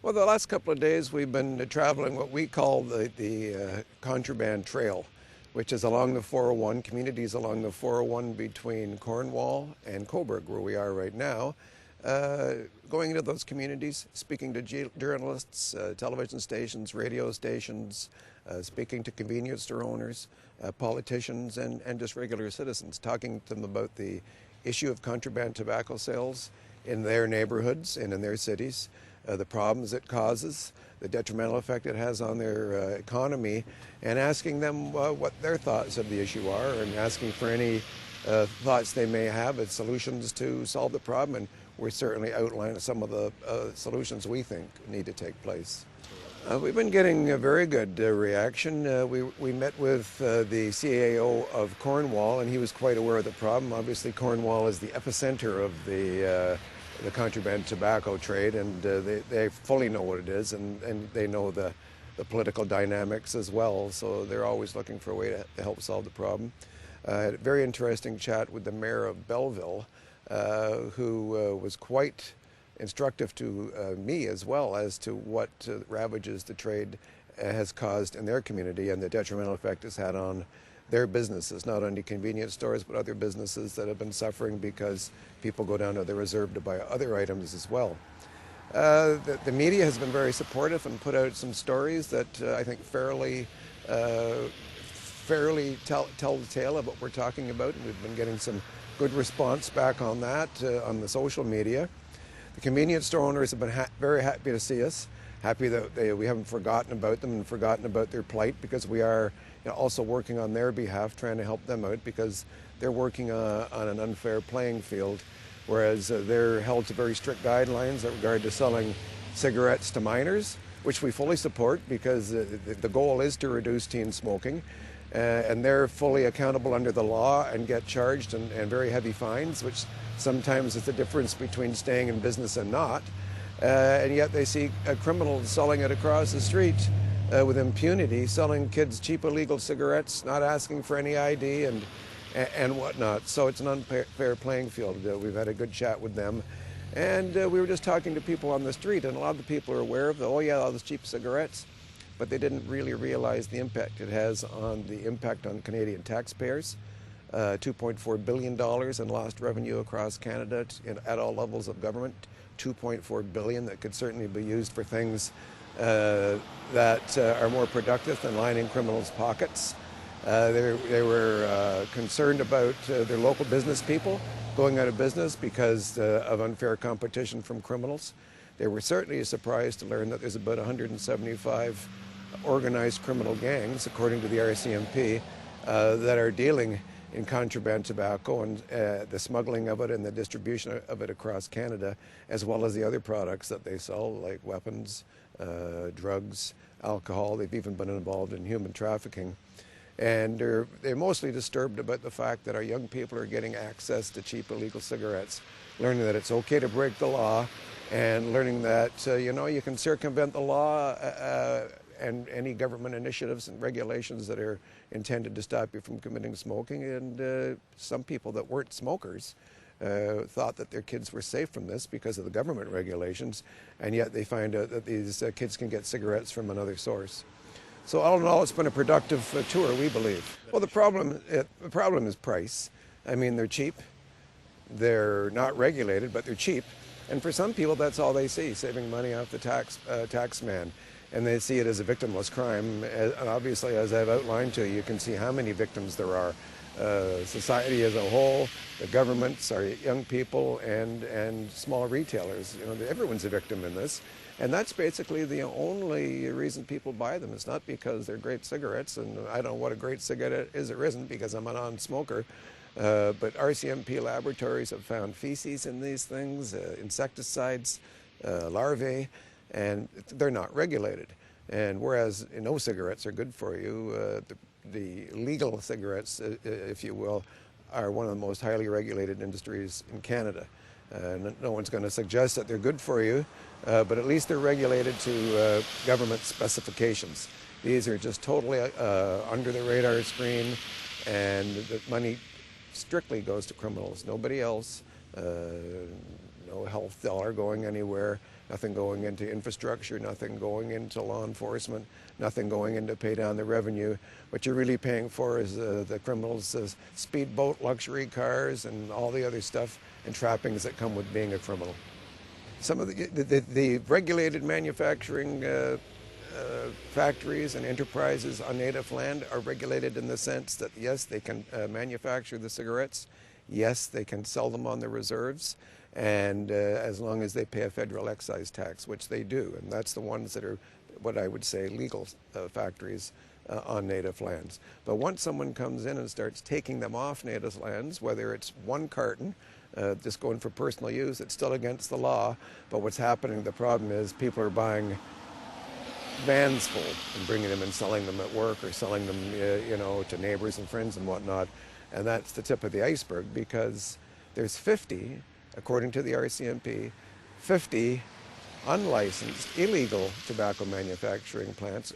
Well, the last couple of days we've been traveling what we call the Contraband Trail, which is along the 401, communities along the 401 between Cornwall and Cobourg, where we are right now. Going into those communities, speaking to journalists, television stations, radio stations, speaking to convenience store owners, politicians, and just regular citizens, talking to them about the issue of contraband tobacco sales in their neighborhoods and in their cities, the problems it causes, the detrimental effect it has on their economy, and asking them what their thoughts of the issue are, and asking for any thoughts they may have as solutions to solve the problem. And we're certainly outlining some of the solutions we think need to take place. We've been getting a very good reaction. We met with the CAO of Cornwall, and he was quite aware of the problem. Obviously, Cornwall is the epicenter of the contraband tobacco trade, and they fully know what it is, and they know the political dynamics as well, so they're always looking for a way to help solve the problem. Had a very interesting chat with the mayor of Belleville, who was quite instructive to me as well as to what ravages the trade has caused in their community and the detrimental effect it's had on their businesses, not only convenience stores, but other businesses that have been suffering because people go down to the reserve to buy other items as well. The media has been very supportive and put out some stories that I think fairly tell the tale of what we're talking about, and we've been getting some good response back on that on the social media. The convenience store owners have been very happy to see us, happy that we haven't forgotten about them and forgotten about their plight, because we are also working on their behalf, trying to help them out, because they're working on an unfair playing field, whereas they're held to very strict guidelines in regard to selling cigarettes to minors, which we fully support, because the goal is to reduce teen smoking. And they're fully accountable under the law and get charged and very heavy fines, which sometimes is the difference between staying in business and not. And yet they see criminals selling it across the street with impunity, selling kids cheap illegal cigarettes, not asking for any ID and whatnot. So it's an unfair playing field. We've had a good chat with them. And we were just talking to people on the street, and a lot of the people are aware of all those cheap cigarettes, but they didn't really realize the impact it has on Canadian taxpayers. $2.4 billion in lost revenue across Canada at all levels of government. $2.4 billion that could certainly be used for things that are more productive than lining criminals' pockets. They were concerned about their local business people going out of business because of unfair competition from criminals. They were certainly surprised to learn that there's about 175 organized criminal gangs, according to the RCMP, that are dealing in contraband tobacco and the smuggling of it and the distribution of it across Canada, as well as the other products that they sell, like weapons, drugs, alcohol. They've even been involved in human trafficking. And they're mostly disturbed about the fact that our young people are getting access to cheap illegal cigarettes, learning that it's okay to break the law, and learning that you can circumvent the law and any government initiatives and regulations that are intended to stop you from committing smoking. And some people that weren't smokers thought that their kids were safe from this because of the government regulations, and yet they find out that these kids can get cigarettes from another source. So all in all, it's been a productive tour, we believe. Well, the problem is price. I mean, they're cheap. They're not regulated, but they're cheap. And for some people, that's all they see, saving money off the tax man. And they see it as a victimless crime. And obviously, as I've outlined to you, you can see how many victims there are. Society as a whole, the governments, our young people, and small retailers. Everyone's a victim in this. And that's basically the only reason people buy them. It's not because they're great cigarettes, and I don't know what a great cigarette is or isn't because I'm a non-smoker. But RCMP laboratories have found feces in these things, insecticides, larvae, and they're not regulated. And whereas no cigarettes are good for you, the legal cigarettes, if you will, are one of the most highly regulated industries in Canada. No one's going to suggest that they're good for you, but at least they're regulated to government specifications. These are just totally under the radar screen, and the money strictly goes to criminals, nobody else. No health dollar going anywhere. nothing going into infrastructure, nothing going into law enforcement, nothing going in to pay down the revenue. What you're really paying for is the criminals' speedboat, luxury cars, and all the other stuff and trappings that come with being a criminal. Some of the regulated manufacturing factories and enterprises on native land are regulated in the sense that, yes, they can manufacture the cigarettes, yes, they can sell them on the reserves, and as long as they pay a federal excise tax, which they do, and that's the ones that are what I would say legal factories on native lands. But once someone comes in and starts taking them off native lands, whether it's one carton, just going for personal use, it's still against the law, but what's happening, the problem is people are buying vans full and bringing them and selling them at work or selling them, to neighbors and friends and whatnot. And that's the tip of the iceberg, because there's 50, according to the RCMP, 50 unlicensed, illegal tobacco manufacturing plants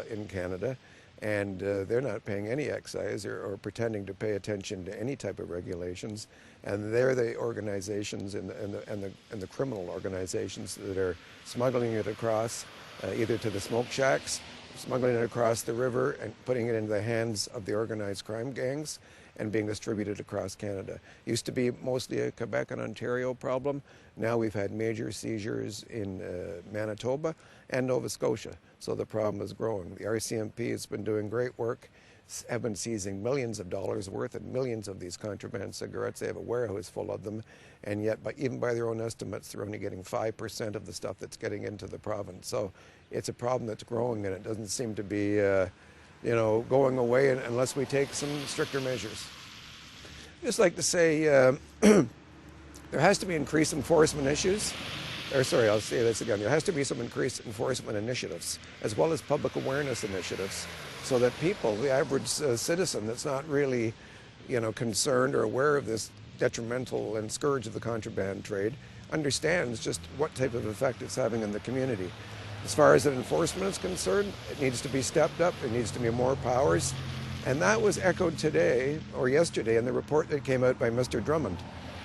in Canada, and they're not paying any excise or pretending to pay attention to any type of regulations. And they're the organizations and the criminal organizations that are smuggling it across, either to the smoke shacks, smuggling it across the river and putting it into the hands of the organized crime gangs and being distributed across Canada. Used to be mostly a Quebec and Ontario problem. Now we've had major seizures in Manitoba and Nova Scotia, so the problem is growing. The RCMP has been doing great work, have been seizing millions of dollars worth and millions of these contraband cigarettes. They have a warehouse full of them, and yet even by their own estimates, they're only getting 5% of the stuff that's getting into the province. So it's a problem that's growing, and it doesn't seem to be going away unless we take some stricter measures. I'd just like to say there has to be increased enforcement issues. I'll say this again. There has to be some increased enforcement initiatives, as well as public awareness initiatives, so that people, the average citizen that's not really, concerned or aware of this detrimental and scourge of the contraband trade, understands just what type of effect it's having in the community. As far as the enforcement is concerned, it needs to be stepped up. There needs to be more powers. And that was echoed today or yesterday in the report that came out by Mr. Drummond,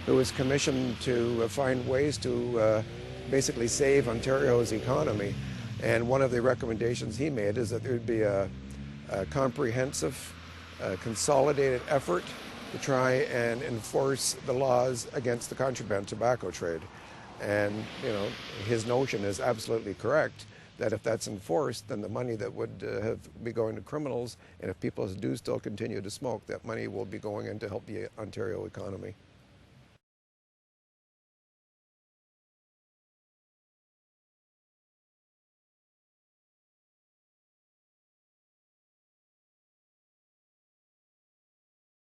who was commissioned to find ways to basically save Ontario's economy. And one of the recommendations he made is that there would be a comprehensive, consolidated effort to try and enforce the laws against the contraband tobacco trade. And, his notion is absolutely correct, that if that's enforced, then the money that would be going to criminals, and if people do still continue to smoke, that money will be going in to help the Ontario economy.